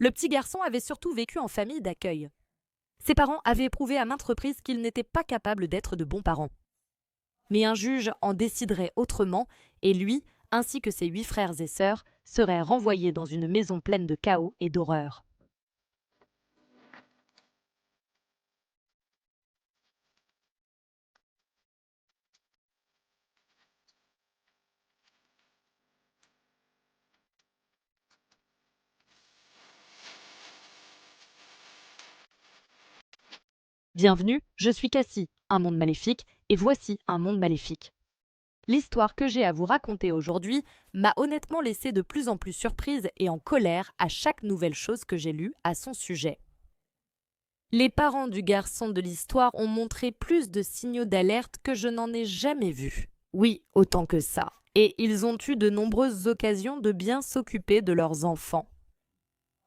Le petit garçon avait surtout vécu en famille d'accueil. Ses parents avaient éprouvé à maintes reprises qu'ils n'étaient pas capables d'être de bons parents. Mais un juge en déciderait autrement et lui, ainsi que ses 8 frères et sœurs, seraient renvoyés dans une maison pleine de chaos et d'horreur. Bienvenue, je suis Cassie, un monde maléfique, et voici un monde maléfique. L'histoire que j'ai à vous raconter aujourd'hui m'a honnêtement laissé de plus en plus surprise et en colère à chaque nouvelle chose que j'ai lue à son sujet. Les parents du garçon de l'histoire ont montré plus de signaux d'alerte que je n'en ai jamais vus. Oui, autant que ça. Et ils ont eu de nombreuses occasions de bien s'occuper de leurs enfants.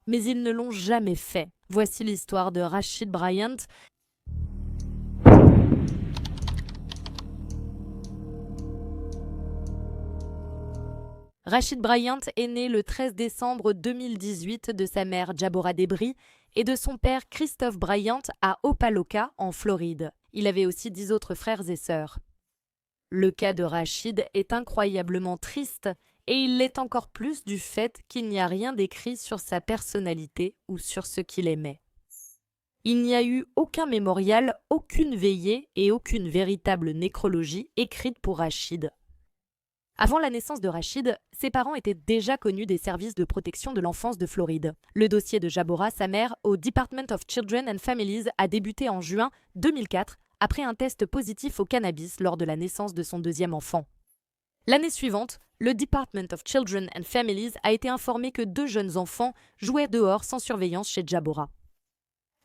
Mais ils ne l'ont jamais fait. Voici l'histoire de Rashid Bryant. Rashid Bryant est né le 13 décembre 2018 de sa mère Jabora Debris et de son père Christophe Bryant à Opa-locka, en Floride. Il avait aussi 10 autres frères et sœurs. Le cas de Rashid est incroyablement triste et il l'est encore plus du fait qu'il n'y a rien d'écrit sur sa personnalité ou sur ce qu'il aimait. Il n'y a eu aucun mémorial, aucune veillée et aucune véritable nécrologie écrite pour Rashid. Avant la naissance de Rashid, ses parents étaient déjà connus des services de protection de l'enfance de Floride. Le dossier de Jabora, sa mère, au Department of Children and Families a débuté en juin 2004 après un test positif au cannabis lors de la naissance de son deuxième enfant. L'année suivante, le Department of Children and Families a été informé que 2 jeunes enfants jouaient dehors sans surveillance chez Jabora.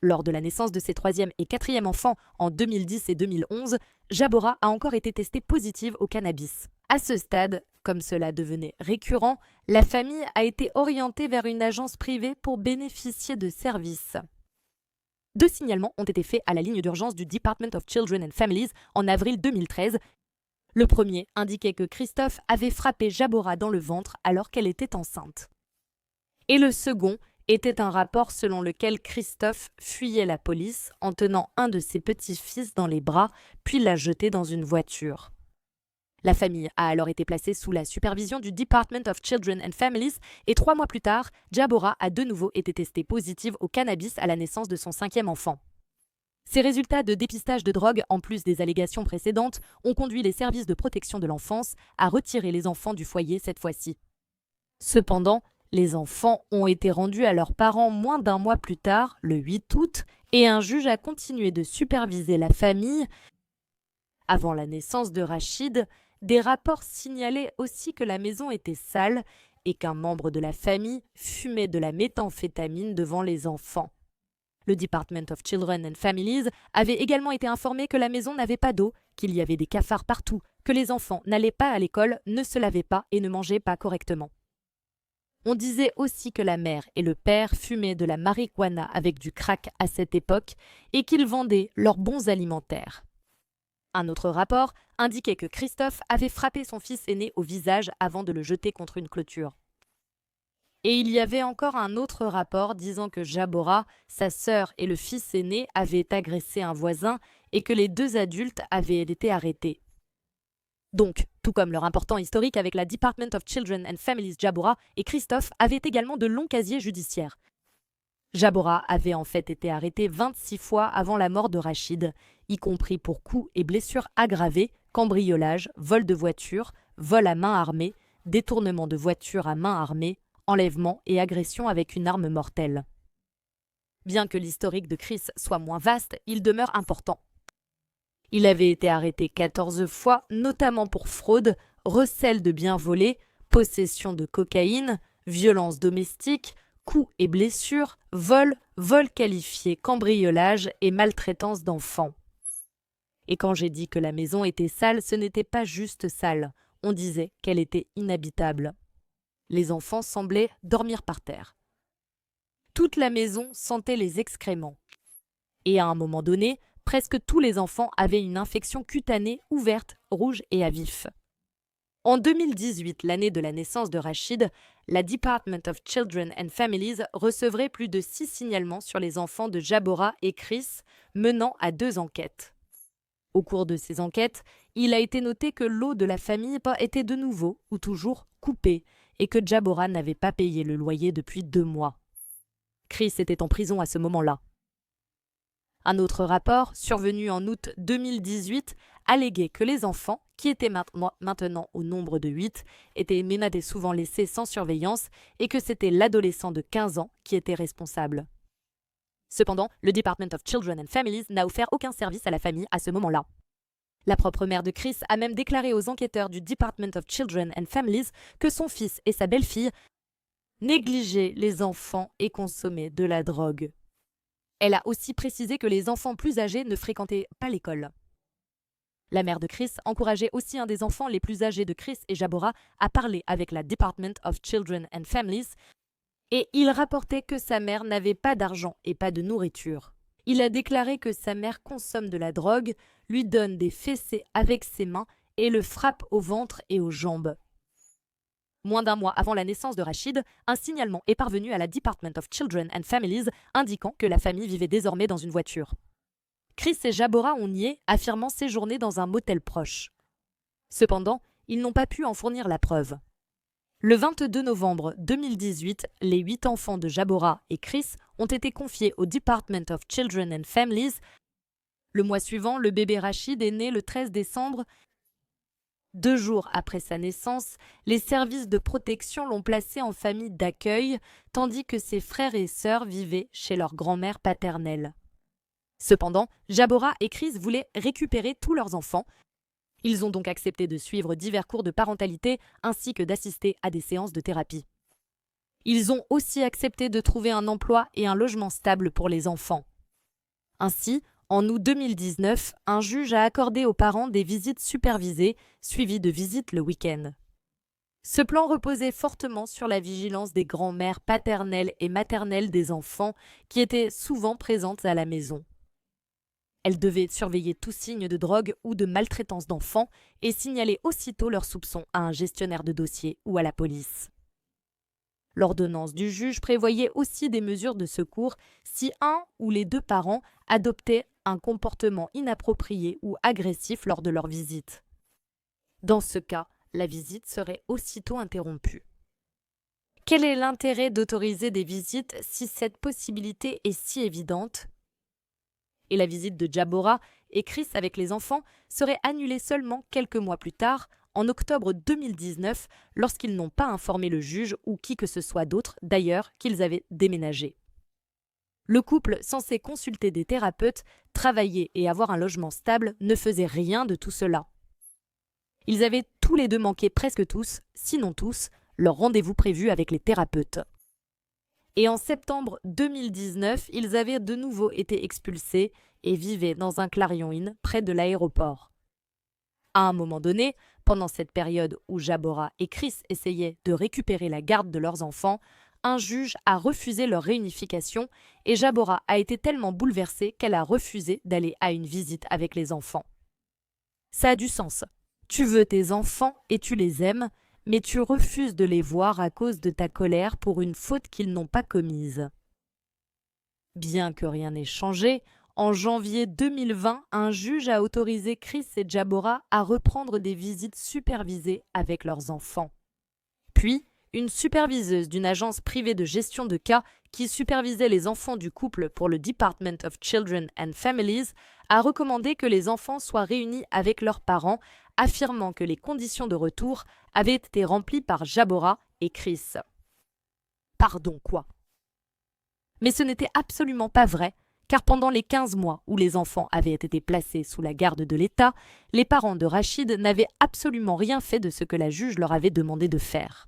Lors de la naissance de ses 3e et 4e enfants en 2010 et 2011, Jabora a encore été testée positive au cannabis. À ce stade, comme cela devenait récurrent, la famille a été orientée vers une agence privée pour bénéficier de services. 2 signalements ont été faits à la ligne d'urgence du Department of Children and Families en avril 2013. Le premier indiquait que Christophe avait frappé Jabora dans le ventre alors qu'elle était enceinte. Et le second était un rapport selon lequel Christophe fuyait la police en tenant un de ses petits-fils dans les bras, puis l'a jeté dans une voiture. La famille a alors été placée sous la supervision du Department of Children and Families et 3 mois plus tard, Jabora a de nouveau été testée positive au cannabis à la naissance de son 5e enfant. Ces résultats de dépistage de drogue, en plus des allégations précédentes, ont conduit les services de protection de l'enfance à retirer les enfants du foyer cette fois-ci. Cependant, les enfants ont été rendus à leurs parents moins d'1 mois plus tard, le 8 août, et un juge a continué de superviser la famille. Avant la naissance de Rashid, des rapports signalaient aussi que la maison était sale et qu'un membre de la famille fumait de la méthamphétamine devant les enfants. Le Department of Children and Families avait également été informé que la maison n'avait pas d'eau, qu'il y avait des cafards partout, que les enfants n'allaient pas à l'école, ne se lavaient pas et ne mangeaient pas correctement. On disait aussi que la mère et le père fumaient de la marijuana avec du crack à cette époque et qu'ils vendaient leurs bons alimentaires. Un autre rapport indiquait que Christophe avait frappé son fils aîné au visage avant de le jeter contre une clôture. Et il y avait encore un autre rapport disant que Jabora, sa sœur et le fils aîné avaient agressé un voisin et que les 2 adultes avaient été arrêtés. Donc, tout comme leur important historique avec la Department of Children and Families, Jabora et Christophe avaient également de longs casiers judiciaires. Jabora avait en fait été arrêté 26 fois avant la mort de Rashid, y compris pour coups et blessures aggravées, cambriolage, vol de voiture, vol à main armée, détournement de voiture à main armée, enlèvement et agression avec une arme mortelle. Bien que l'historique de Chris soit moins vaste, il demeure important. Il avait été arrêté 14 fois, notamment pour fraude, recel de biens volés, possession de cocaïne, violence domestique, coups et blessures, vol, vol qualifié, cambriolage et maltraitance d'enfants. Et quand j'ai dit que la maison était sale, ce n'était pas juste sale, on disait qu'elle était inhabitable. Les enfants semblaient dormir par terre. Toute la maison sentait les excréments. Et à un moment donné, presque tous les enfants avaient une infection cutanée ouverte, rouge et à vif. En 2018, l'année de la naissance de Rachid, la Department of Children and Families recevrait plus de 6 signalements sur les enfants de Jabora et Chris, menant à 2 enquêtes. Au cours de ces enquêtes, il a été noté que l'eau de la famille était de nouveau ou toujours coupée et que Jabora n'avait pas payé le loyer depuis 2 mois. Chris était en prison à ce moment-là. Un autre rapport, survenu en août 2018, alléguait que les enfants, qui étaient maintenant au nombre de 8, étaient souvent laissés sans surveillance et que c'était l'adolescent de 15 ans qui était responsable. Cependant, le Department of Children and Families n'a offert aucun service à la famille à ce moment-là. La propre mère de Chris a même déclaré aux enquêteurs du Department of Children and Families que son fils et sa belle-fille négligeaient les enfants et consommaient de la drogue. Elle a aussi précisé que les enfants plus âgés ne fréquentaient pas l'école. La mère de Chris encourageait aussi un des enfants les plus âgés de Chris et Jabora à parler avec la Department of Children and Families et il rapportait que sa mère n'avait pas d'argent et pas de nourriture. Il a déclaré que sa mère consomme de la drogue, lui donne des fessées avec ses mains et le frappe au ventre et aux jambes. Moins d'1 mois avant la naissance de Rachid, un signalement est parvenu à la Department of Children and Families indiquant que la famille vivait désormais dans une voiture. Chris et Jabora ont nié, affirmant séjourner dans un motel proche. Cependant, ils n'ont pas pu en fournir la preuve. Le 22 novembre 2018, les 8 enfants de Jabora et Chris ont été confiés au Department of Children and Families. Le mois suivant, le bébé Rachid est né le 13 décembre. 2 jours après sa naissance, les services de protection l'ont placé en famille d'accueil, tandis que ses frères et sœurs vivaient chez leur grand-mère paternelle. Cependant, Jabora et Chris voulaient récupérer tous leurs enfants. Ils ont donc accepté de suivre divers cours de parentalité ainsi que d'assister à des séances de thérapie. Ils ont aussi accepté de trouver un emploi et un logement stable pour les enfants. Ainsi, en août 2019, un juge a accordé aux parents des visites supervisées, suivies de visites le week-end. Ce plan reposait fortement sur la vigilance des grands-mères paternelles et maternelles des enfants qui étaient souvent présentes à la maison. Elles devaient surveiller tout signe de drogue ou de maltraitance d'enfants et signaler aussitôt leurs soupçons à un gestionnaire de dossier ou à la police. L'ordonnance du juge prévoyait aussi des mesures de secours si un ou les 2 parents adoptaient un comportement inapproprié ou agressif lors de leur visite. Dans ce cas, la visite serait aussitôt interrompue. Quel est l'intérêt d'autoriser des visites si cette possibilité est si évidente ? Et la visite de Jabora et Chris avec les enfants serait annulée seulement quelques mois plus tard, en octobre 2019, lorsqu'ils n'ont pas informé le juge ou qui que ce soit d'autre, d'ailleurs, qu'ils avaient déménagé. Le couple, censé consulter des thérapeutes, travailler et avoir un logement stable, ne faisait rien de tout cela. Ils avaient tous les 2 manqué presque tous, sinon tous, leur rendez-vous prévu avec les thérapeutes. Et en septembre 2019, ils avaient de nouveau été expulsés et vivaient dans un Clarion Inn près de l'aéroport. À un moment donné, pendant cette période où Jabora et Chris essayaient de récupérer la garde de leurs enfants, un juge a refusé leur réunification et Jabora a été tellement bouleversée qu'elle a refusé d'aller à une visite avec les enfants. Ça a du sens. Tu veux tes enfants et tu les aimes, mais tu refuses de les voir à cause de ta colère pour une faute qu'ils n'ont pas commise. Bien que rien n'ait changé, en janvier 2020, un juge a autorisé Chris et Jabora à reprendre des visites supervisées avec leurs enfants. Puis, une superviseuse d'une agence privée de gestion de cas qui supervisait les enfants du couple pour le Department of Children and Families a recommandé que les enfants soient réunis avec leurs parents, affirmant que les conditions de retour avaient été remplies par Jabora et Chris. Pardon, quoi ? Mais ce n'était absolument pas vrai, car pendant les 15 mois où les enfants avaient été placés sous la garde de l'État, les parents de Rachid n'avaient absolument rien fait de ce que la juge leur avait demandé de faire.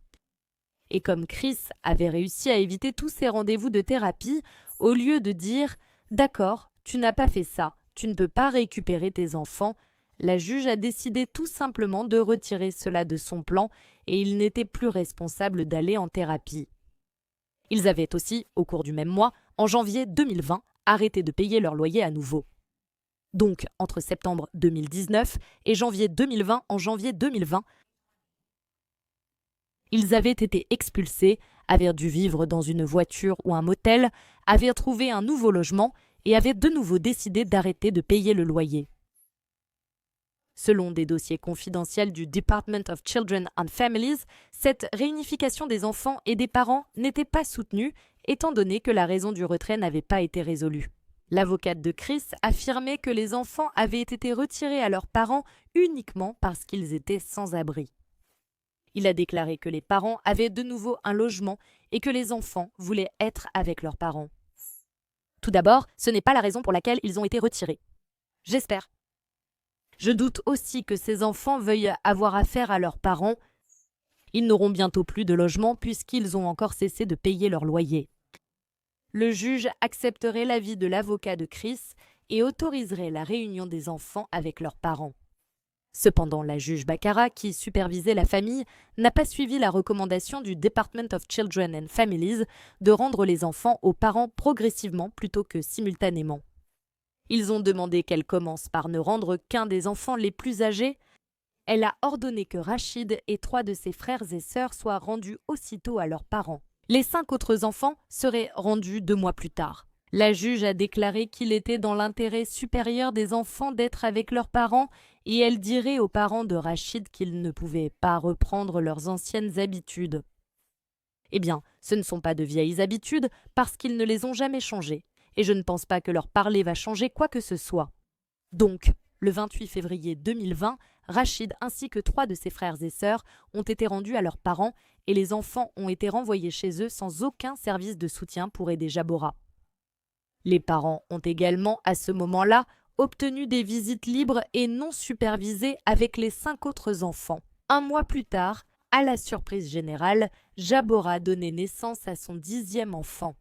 Et comme Chris avait réussi à éviter tous ces rendez-vous de thérapie, au lieu de dire « D'accord, tu n'as pas fait ça, tu ne peux pas récupérer tes enfants », la juge a décidé tout simplement de retirer cela de son plan et il n'était plus responsable d'aller en thérapie. Ils avaient aussi, au cours du même mois, en janvier 2020, arrêté de payer leur loyer à nouveau. Donc, entre septembre 2019 et janvier 2020, Ils avaient été expulsés, avaient dû vivre dans une voiture ou un motel, avaient trouvé un nouveau logement et avaient de nouveau décidé d'arrêter de payer le loyer. Selon des dossiers confidentiels du Department of Children and Families, cette réunification des enfants et des parents n'était pas soutenue, étant donné que la raison du retrait n'avait pas été résolue. L'avocate de Chris affirmait que les enfants avaient été retirés à leurs parents uniquement parce qu'ils étaient sans abri. Il a déclaré que les parents avaient de nouveau un logement et que les enfants voulaient être avec leurs parents. Tout d'abord, ce n'est pas la raison pour laquelle ils ont été retirés. J'espère. Je doute aussi que ces enfants veuillent avoir affaire à leurs parents. Ils n'auront bientôt plus de logement puisqu'ils ont encore cessé de payer leur loyer. Le juge accepterait l'avis de l'avocat de Chris et autoriserait la réunion des enfants avec leurs parents. Cependant, la juge Baccarat, qui supervisait la famille, n'a pas suivi la recommandation du Department of Children and Families de rendre les enfants aux parents progressivement plutôt que simultanément. Ils ont demandé qu'elle commence par ne rendre qu'un des enfants les plus âgés. Elle a ordonné que Rachid et 3 de ses frères et sœurs soient rendus aussitôt à leurs parents. Les 5 autres enfants seraient rendus 2 mois plus tard. La juge a déclaré qu'il était dans l'intérêt supérieur des enfants d'être avec leurs parents et elle dirait aux parents de Rachid qu'ils ne pouvaient pas reprendre leurs anciennes habitudes. Eh bien, ce ne sont pas de vieilles habitudes parce qu'ils ne les ont jamais changées et je ne pense pas que leur parler va changer quoi que ce soit. Donc, le 28 février 2020, Rachid ainsi que 3 de ses frères et sœurs ont été rendus à leurs parents et les enfants ont été renvoyés chez eux sans aucun service de soutien pour aider Jabora. Les parents ont également, à ce moment-là, obtenu des visites libres et non supervisées avec les 5 autres enfants. 1 mois plus tard, à la surprise générale, Jabora donnait naissance à son 10e enfant.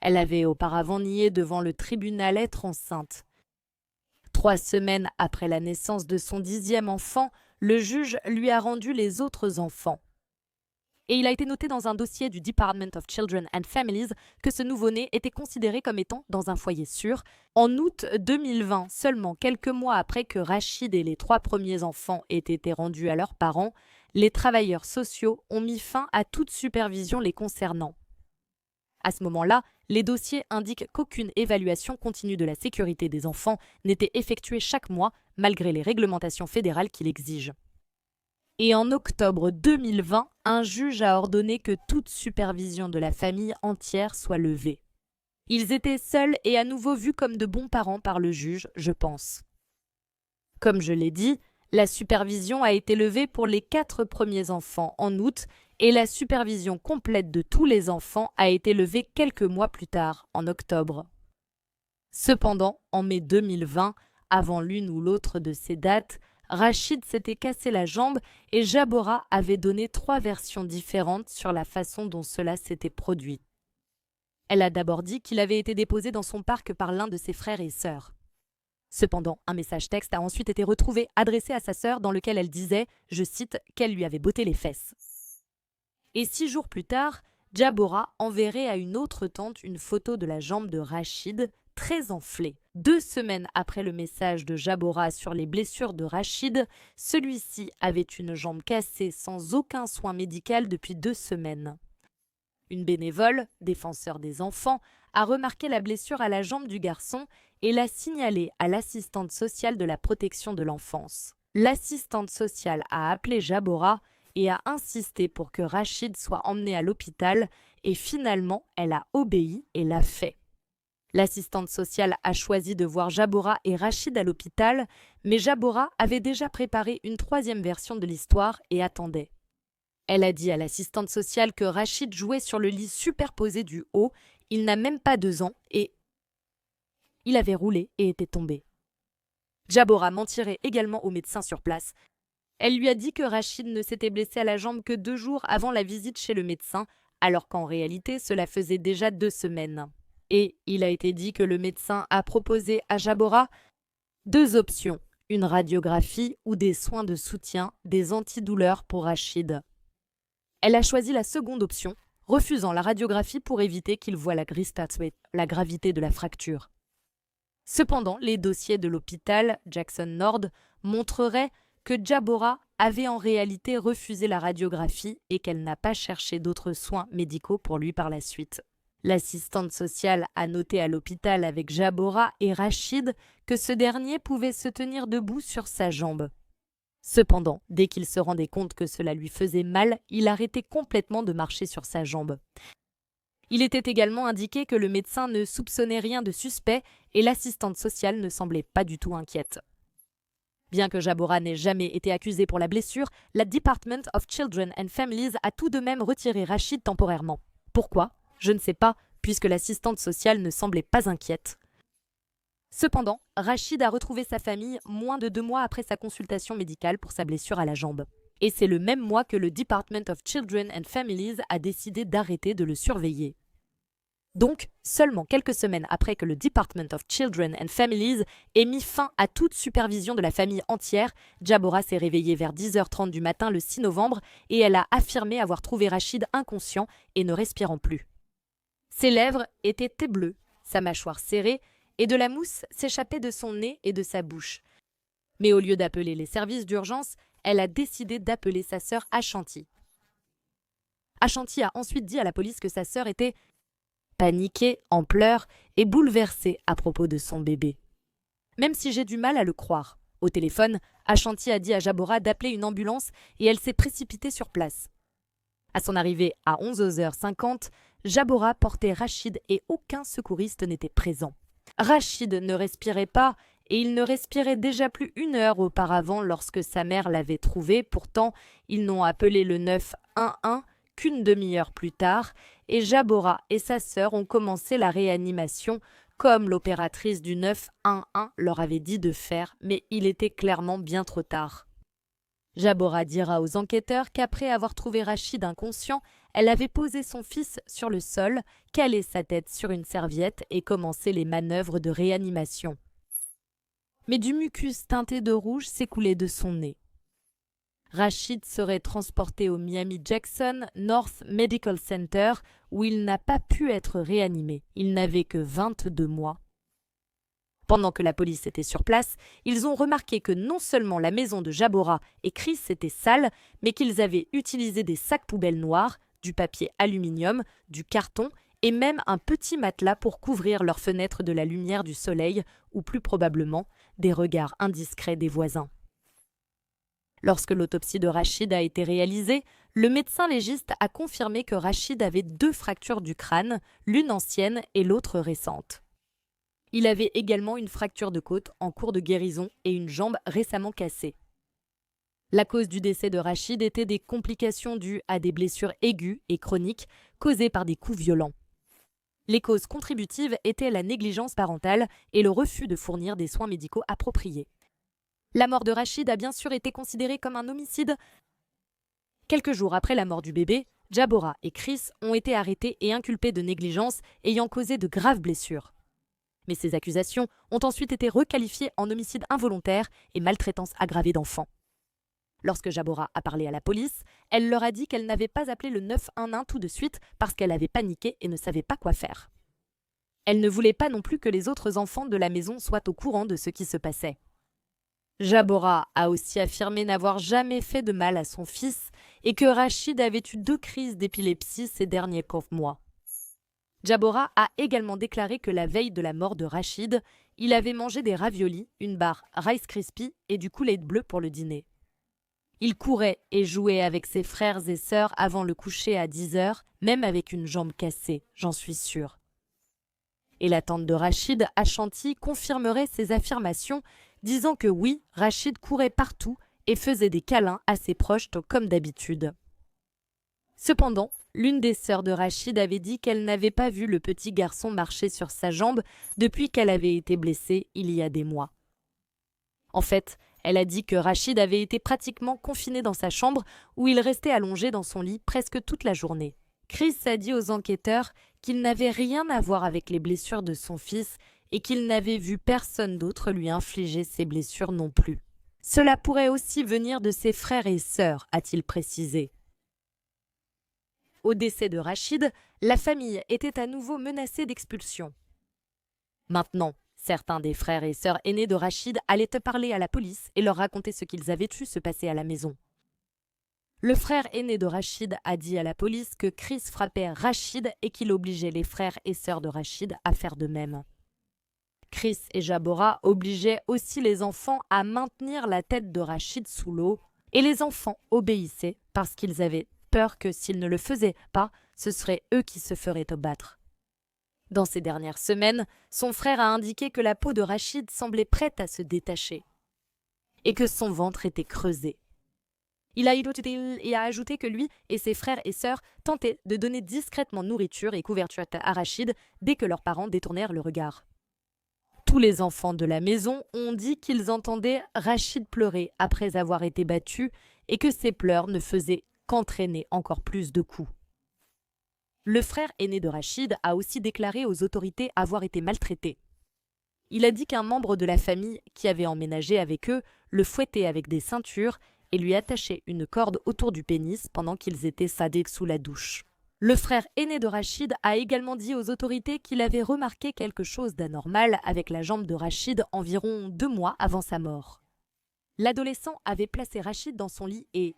Elle avait auparavant nié devant le tribunal être enceinte. 3 semaines après la naissance de son 10e enfant, le juge lui a rendu les autres enfants. Et il a été noté dans un dossier du Department of Children and Families que ce nouveau-né était considéré comme étant dans un foyer sûr. En août 2020, seulement quelques mois après que Rachid et les 3 premiers enfants aient été rendus à leurs parents, les travailleurs sociaux ont mis fin à toute supervision les concernant. À ce moment-là, les dossiers indiquent qu'aucune évaluation continue de la sécurité des enfants n'était effectuée chaque mois malgré les réglementations fédérales qui l'exigent. Et en octobre 2020, un juge a ordonné que toute supervision de la famille entière soit levée. Ils étaient seuls et à nouveau vus comme de bons parents par le juge, je pense. Comme je l'ai dit, la supervision a été levée pour les 4 premiers enfants en août et la supervision complète de tous les enfants a été levée quelques mois plus tard, en octobre. Cependant, en mai 2020, avant l'une ou l'autre de ces dates, Rachid s'était cassé la jambe et Jabora avait donné 3 versions différentes sur la façon dont cela s'était produit. Elle a d'abord dit qu'il avait été déposé dans son parc par l'un de ses frères et sœurs. Cependant, un message texte a ensuite été retrouvé adressé à sa sœur dans lequel elle disait, je cite, qu'elle lui avait botté les fesses. Et 6 jours plus tard, Jabora enverrait à une autre tante une photo de la jambe de Rachid, très enflée. 2 semaines après le message de Jabora sur les blessures de Rachid, celui-ci avait une jambe cassée sans aucun soin médical depuis 2 semaines. Une bénévole, défenseur des enfants, a remarqué la blessure à la jambe du garçon et l'a signalée à l'assistante sociale de la protection de l'enfance. L'assistante sociale a appelé Jabora et a insisté pour que Rachid soit emmené à l'hôpital et finalement elle a obéi et l'a fait. L'assistante sociale a choisi de voir Jabora et Rachid à l'hôpital, mais Jabora avait déjà préparé une 3e version de l'histoire et attendait. Elle a dit à l'assistante sociale que Rachid jouait sur le lit superposé du haut, il n'a même pas 2 ans et il avait roulé et était tombé. Jabora mentirait également au médecin sur place. Elle lui a dit que Rachid ne s'était blessé à la jambe que 2 jours avant la visite chez le médecin, alors qu'en réalité cela faisait déjà 2 semaines. Et il a été dit que le médecin a proposé à Jabora 2 options, une radiographie ou des soins de soutien, des antidouleurs pour Rachid. Elle a choisi la seconde option, refusant la radiographie pour éviter qu'il voie la gravité de la fracture. Cependant, les dossiers de l'hôpital Jackson Nord montreraient que Jabora avait en réalité refusé la radiographie et qu'elle n'a pas cherché d'autres soins médicaux pour lui par la suite. L'assistante sociale a noté à l'hôpital avec Jabora et Rachid que ce dernier pouvait se tenir debout sur sa jambe. Cependant, dès qu'il se rendait compte que cela lui faisait mal, il arrêtait complètement de marcher sur sa jambe. Il était également indiqué que le médecin ne soupçonnait rien de suspect et l'assistante sociale ne semblait pas du tout inquiète. Bien que Jabora n'ait jamais été accusé pour la blessure, la Department of Children and Families a tout de même retiré Rachid temporairement. Pourquoi ? Je ne sais pas, puisque l'assistante sociale ne semblait pas inquiète. Cependant, Rachid a retrouvé sa famille moins de 2 mois après sa consultation médicale pour sa blessure à la jambe. Et c'est le même mois que le Department of Children and Families a décidé d'arrêter de le surveiller. Donc, seulement quelques semaines après que le Department of Children and Families ait mis fin à toute supervision de la famille entière, Jabora s'est réveillée vers 10h30 du matin le 6 novembre et elle a affirmé avoir trouvé Rachid inconscient et ne respirant plus. Ses lèvres étaient bleues, sa mâchoire serrée et de la mousse s'échappait de son nez et de sa bouche. Mais au lieu d'appeler les services d'urgence, elle a décidé d'appeler sa sœur Ashanti. Ashanti a ensuite dit à la police que sa sœur était paniquée, en pleurs et bouleversée à propos de son bébé. Même si j'ai du mal à le croire. Au téléphone, Ashanti a dit à Jabora d'appeler une ambulance et elle s'est précipitée sur place. À son arrivée à 11h50, Jabora portait Rachid et aucun secouriste n'était présent. Rachid ne respirait pas et il ne respirait déjà plus 1 heure auparavant lorsque sa mère l'avait trouvé. Pourtant, ils n'ont appelé le 911 qu'une demi-heure plus tard et Jabora et sa sœur ont commencé la réanimation comme l'opératrice du 911 leur avait dit de faire, mais il était clairement bien trop tard. Jabora dira aux enquêteurs qu'après avoir trouvé Rachid inconscient, elle avait posé son fils sur le sol, calé sa tête sur une serviette et commencé les manœuvres de réanimation. Mais du mucus teinté de rouge s'écoulait de son nez. Rachid serait transporté au Miami Jackson North Medical Center où il n'a pas pu être réanimé. Il n'avait que 22 mois. Pendant que la police était sur place, ils ont remarqué que non seulement la maison de Jabora et Chris était sale, mais qu'ils avaient utilisé des sacs poubelles noirs, du papier aluminium, du carton et même un petit matelas pour couvrir leurs fenêtres de la lumière du soleil ou plus probablement des regards indiscrets des voisins. Lorsque l'autopsie de Rachid a été réalisée, le médecin légiste a confirmé que Rachid avait 2 fractures du crâne, l'une ancienne et l'autre récente. Il avait également une fracture de côte en cours de guérison et une jambe récemment cassée. La cause du décès de Rachid était des complications dues à des blessures aiguës et chroniques causées par des coups violents. Les causes contributives étaient la négligence parentale et le refus de fournir des soins médicaux appropriés. La mort de Rachid a bien sûr été considérée comme un homicide. Quelques jours après la mort du bébé, Jabora et Chris ont été arrêtés et inculpés de négligence ayant causé de graves blessures. Mais ces accusations ont ensuite été requalifiées en homicide involontaire et maltraitance aggravée d'enfants. Lorsque Jabora a parlé à la police, elle leur a dit qu'elle n'avait pas appelé le 911 tout de suite parce qu'elle avait paniqué et ne savait pas quoi faire. Elle ne voulait pas non plus que les autres enfants de la maison soient au courant de ce qui se passait. Jabora a aussi affirmé n'avoir jamais fait de mal à son fils et que Rachid avait eu 2 crises d'épilepsie ces derniers mois. Jabora a également déclaré que la veille de la mort de Rachid, il avait mangé des raviolis, une barre Rice Krispies et du Kool-Aid bleu pour le dîner. Il courait et jouait avec ses frères et sœurs avant le coucher à 10h, même avec une jambe cassée, j'en suis sûre. Et la tante de Rachid, Ashanti, confirmerait ces affirmations, disant que oui, Rachid courait partout et faisait des câlins à ses proches comme d'habitude. Cependant, l'une des sœurs de Rachid avait dit qu'elle n'avait pas vu le petit garçon marcher sur sa jambe depuis qu'elle avait été blessée il y a des mois. En fait, elle a dit que Rachid avait été pratiquement confiné dans sa chambre où il restait allongé dans son lit presque toute la journée. Chris a dit aux enquêteurs qu'il n'avait rien à voir avec les blessures de son fils et qu'il n'avait vu personne d'autre lui infliger ces blessures non plus. Cela pourrait aussi venir de ses frères et sœurs, a-t-il précisé. Au décès de Rachid, la famille était à nouveau menacée d'expulsion. Maintenant, certains des frères et sœurs aînés de Rachid allaient parler à la police et leur raconter ce qu'ils avaient vu se passer à la maison. Le frère aîné de Rachid a dit à la police que Chris frappait Rachid et qu'il obligeait les frères et sœurs de Rachid à faire de même. Chris et Jabora obligeaient aussi les enfants à maintenir la tête de Rachid sous l'eau, et les enfants obéissaient parce qu'ils avaient peur que s'ils ne le faisaient pas, ce seraient eux qui se feraient abattre. Dans ces dernières semaines, son frère a indiqué que la peau de Rachid semblait prête à se détacher et que son ventre était creusé. Il a ajouté que lui et ses frères et sœurs tentaient de donner discrètement nourriture et couverture à Rachid dès que leurs parents détournèrent le regard. Tous les enfants de la maison ont dit qu'ils entendaient Rachid pleurer après avoir été battu et que ses pleurs ne faisaient qu'entraîner encore plus de coups. Le frère aîné de Rachid a aussi déclaré aux autorités avoir été maltraité. Il a dit qu'un membre de la famille qui avait emménagé avec eux le fouettait avec des ceintures et lui attachait une corde autour du pénis pendant qu'ils étaient sadés sous la douche. Le frère aîné de Rachid a également dit aux autorités qu'il avait remarqué quelque chose d'anormal avec la jambe de Rachid environ 2 mois avant sa mort. L'adolescent avait placé Rachid dans son lit et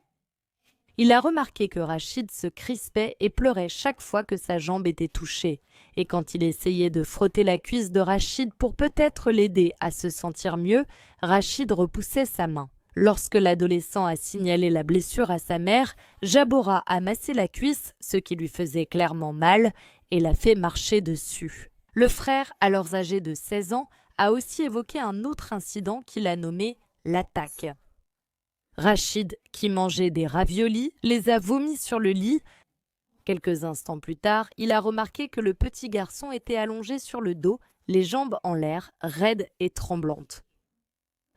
il a remarqué que Rachid se crispait et pleurait chaque fois que sa jambe était touchée, et quand il essayait de frotter la cuisse de Rachid pour peut-être l'aider à se sentir mieux, Rachid repoussait sa main. Lorsque l'adolescent a signalé la blessure à sa mère, Jabora a massé la cuisse, ce qui lui faisait clairement mal, et l'a fait marcher dessus. Le frère, alors âgé de 16 ans, a aussi évoqué un autre incident qu'il a nommé l'attaque. Rachid, qui mangeait des raviolis, les a vomis sur le lit. Quelques instants plus tard, il a remarqué que le petit garçon était allongé sur le dos, les jambes en l'air, raide et tremblante.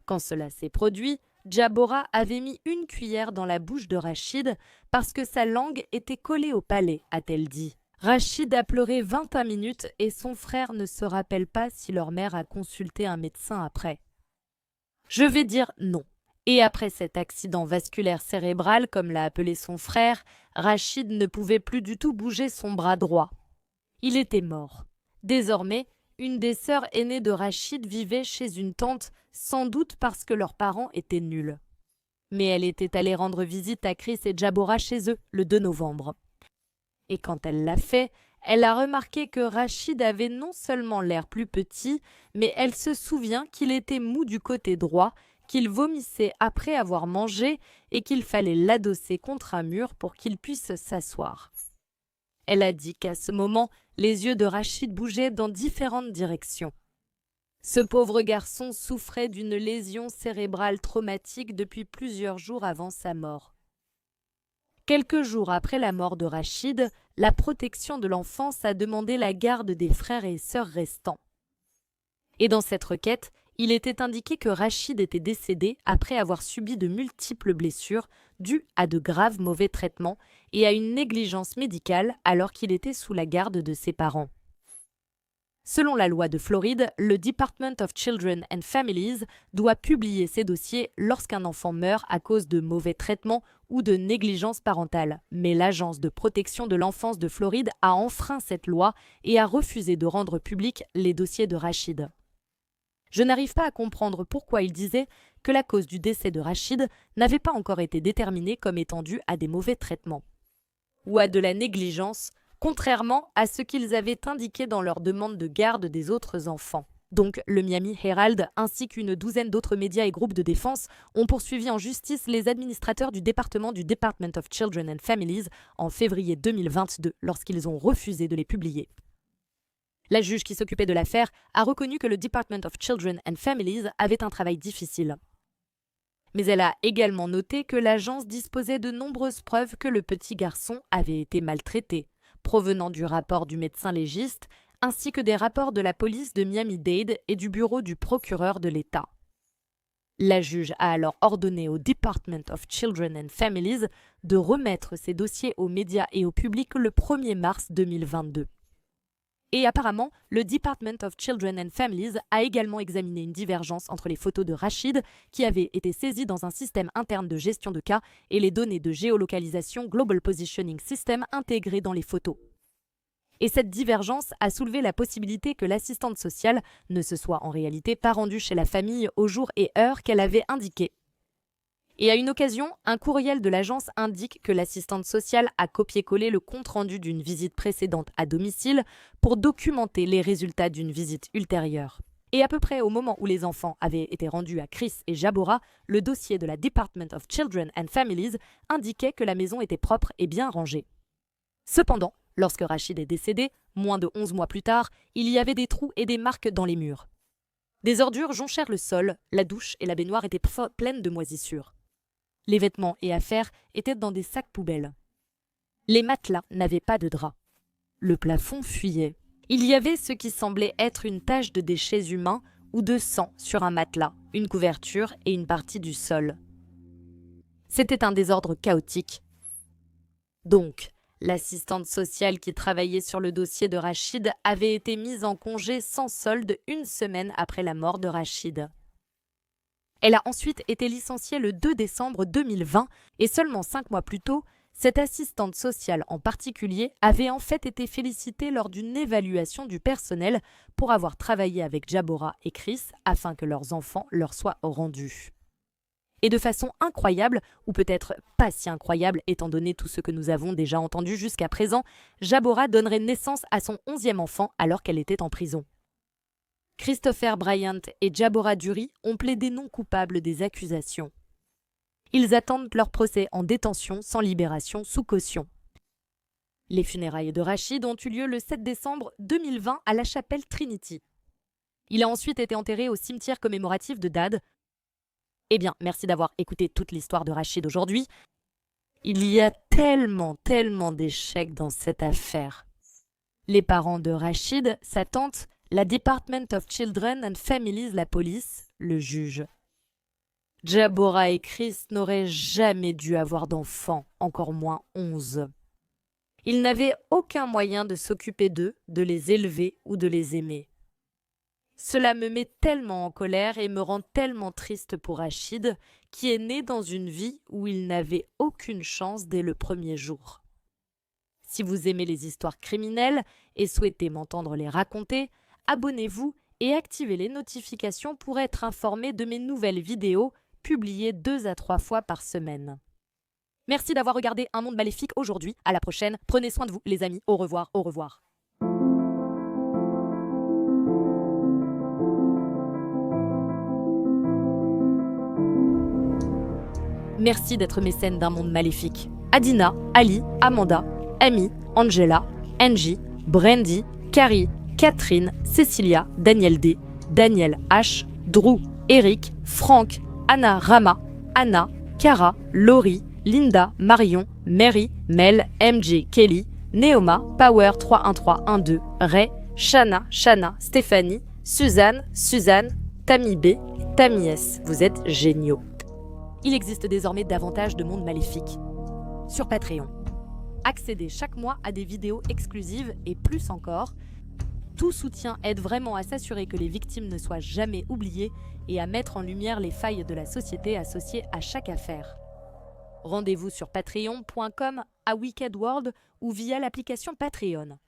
Quand cela s'est produit, Jabora avait mis une cuillère dans la bouche de Rachid parce que sa langue était collée au palais, a-t-elle dit. Rachid a pleuré 21 minutes et son frère ne se rappelle pas si leur mère a consulté un médecin après. Je vais dire non. Et après cet accident vasculaire cérébral, comme l'a appelé son frère, Rachid ne pouvait plus du tout bouger son bras droit. Il était mort. Désormais, une des sœurs aînées de Rachid vivait chez une tante, sans doute parce que leurs parents étaient nuls. Mais elle était allée rendre visite à Chris et Jabora chez eux le 2 novembre. Et quand elle l'a fait, elle a remarqué que Rachid avait non seulement l'air plus petit, mais elle se souvient qu'il était mou du côté droit, qu'il vomissait après avoir mangé et qu'il fallait l'adosser contre un mur pour qu'il puisse s'asseoir. Elle a dit qu'à ce moment, les yeux de Rachid bougeaient dans différentes directions. Ce pauvre garçon souffrait d'une lésion cérébrale traumatique depuis plusieurs jours avant sa mort. Quelques jours après la mort de Rachid, la protection de l'enfance a demandé la garde des frères et sœurs restants. Et dans cette requête, il était indiqué que Rachid était décédé après avoir subi de multiples blessures dues à de graves mauvais traitements et à une négligence médicale alors qu'il était sous la garde de ses parents. Selon la loi de Floride, le Department of Children and Families doit publier ses dossiers lorsqu'un enfant meurt à cause de mauvais traitements ou de négligence parentale. Mais l'Agence de protection de l'enfance de Floride a enfreint cette loi et a refusé de rendre publics les dossiers de Rachid. Je n'arrive pas à comprendre pourquoi il disait que la cause du décès de Rachid n'avait pas encore été déterminée comme étant due à des mauvais traitements ou à de la négligence, contrairement à ce qu'ils avaient indiqué dans leur demande de garde des autres enfants. Donc, le Miami Herald ainsi qu'une douzaine d'autres médias et groupes de défense ont poursuivi en justice les administrateurs du département du Department of Children and Families en février 2022 lorsqu'ils ont refusé de les publier. La juge qui s'occupait de l'affaire a reconnu que le Department of Children and Families avait un travail difficile. Mais elle a également noté que l'agence disposait de nombreuses preuves que le petit garçon avait été maltraité, provenant du rapport du médecin légiste, ainsi que des rapports de la police de Miami-Dade et du bureau du procureur de l'État. La juge a alors ordonné au Department of Children and Families de remettre ces dossiers aux médias et au public le 1er mars 2022. Et apparemment, le Department of Children and Families a également examiné une divergence entre les photos de Rachid, qui avaient été saisies dans un système interne de gestion de cas, et les données de géolocalisation Global Positioning System intégrées dans les photos. Et cette divergence a soulevé la possibilité que l'assistante sociale ne se soit en réalité pas rendue chez la famille au jour et heure qu'elle avait indiqué. Et à une occasion, un courriel de l'agence indique que l'assistante sociale a copié-collé le compte-rendu d'une visite précédente à domicile pour documenter les résultats d'une visite ultérieure. Et à peu près au moment où les enfants avaient été rendus à Chris et Jabora, le dossier de la Department of Children and Families indiquait que la maison était propre et bien rangée. Cependant, lorsque Rachid est décédé, moins de 11 mois plus tard, il y avait des trous et des marques dans les murs. Des ordures jonchèrent le sol, la douche et la baignoire étaient pleines de moisissures. Les vêtements et affaires étaient dans des sacs poubelles. Les matelas n'avaient pas de drap. Le plafond fuyait. Il y avait ce qui semblait être une tache de déchets humains ou de sang sur un matelas, une couverture et une partie du sol. C'était un désordre chaotique. Donc, l'assistante sociale qui travaillait sur le dossier de Rachid avait été mise en congé sans solde 1 semaine après la mort de Rachid. Elle a ensuite été licenciée le 2 décembre 2020 et seulement 5 mois plus tôt, cette assistante sociale en particulier avait en fait été félicitée lors d'une évaluation du personnel pour avoir travaillé avec Jabora et Chris afin que leurs enfants leur soient rendus. Et de façon incroyable, ou peut-être pas si incroyable étant donné tout ce que nous avons déjà entendu jusqu'à présent, Jabora donnerait naissance à son 11e enfant alors qu'elle était en prison. Christopher Bryant et Jabora Dury ont plaidé non coupables des accusations. Ils attendent leur procès en détention sans libération sous caution. Les funérailles de Rachid ont eu lieu le 7 décembre 2020 à la chapelle Trinity. Il a ensuite été enterré au cimetière commémoratif de Dade. Eh bien, merci d'avoir écouté toute l'histoire de Rachid aujourd'hui. Il y a tellement d'échecs dans cette affaire. Les parents de Rachid, sa tante, la Department of Children and Families, la police, le juge. Jabora et Chris n'auraient jamais dû avoir d'enfants, encore moins 11. Ils n'avaient aucun moyen de s'occuper d'eux, de les élever ou de les aimer. Cela me met tellement en colère et me rend tellement triste pour Rachid, qui est né dans une vie où il n'avait aucune chance dès le premier jour. Si vous aimez les histoires criminelles et souhaitez m'entendre les raconter, abonnez-vous et activez les notifications pour être informé de mes nouvelles vidéos publiées 2 à 3 fois par semaine. Merci d'avoir regardé Un Monde Maléfique aujourd'hui. À la prochaine. Prenez soin de vous, les amis. Au revoir, au revoir. Merci d'être mécène d'Un Monde Maléfique. Adina, Ali, Amanda, Amy, Angela, Angie, Brandy, Carrie, Catherine, Cécilia, Daniel D, Daniel H, Drew, Eric, Franck, Anna Rama, Anna, Cara, Laurie, Linda, Marion, Mary, Mel, MJ, Kelly, Neoma, Power 31312, Ray, Shana, Stéphanie, Suzanne, Tammy B, Tammy S. Vous êtes géniaux. Il existe désormais davantage de mondes maléfiques sur Patreon. Accédez chaque mois à des vidéos exclusives et plus encore. Tout soutien aide vraiment à s'assurer que les victimes ne soient jamais oubliées et à mettre en lumière les failles de la société associées à chaque affaire. Rendez-vous sur patreon.com, à Wicked World ou via l'application Patreon.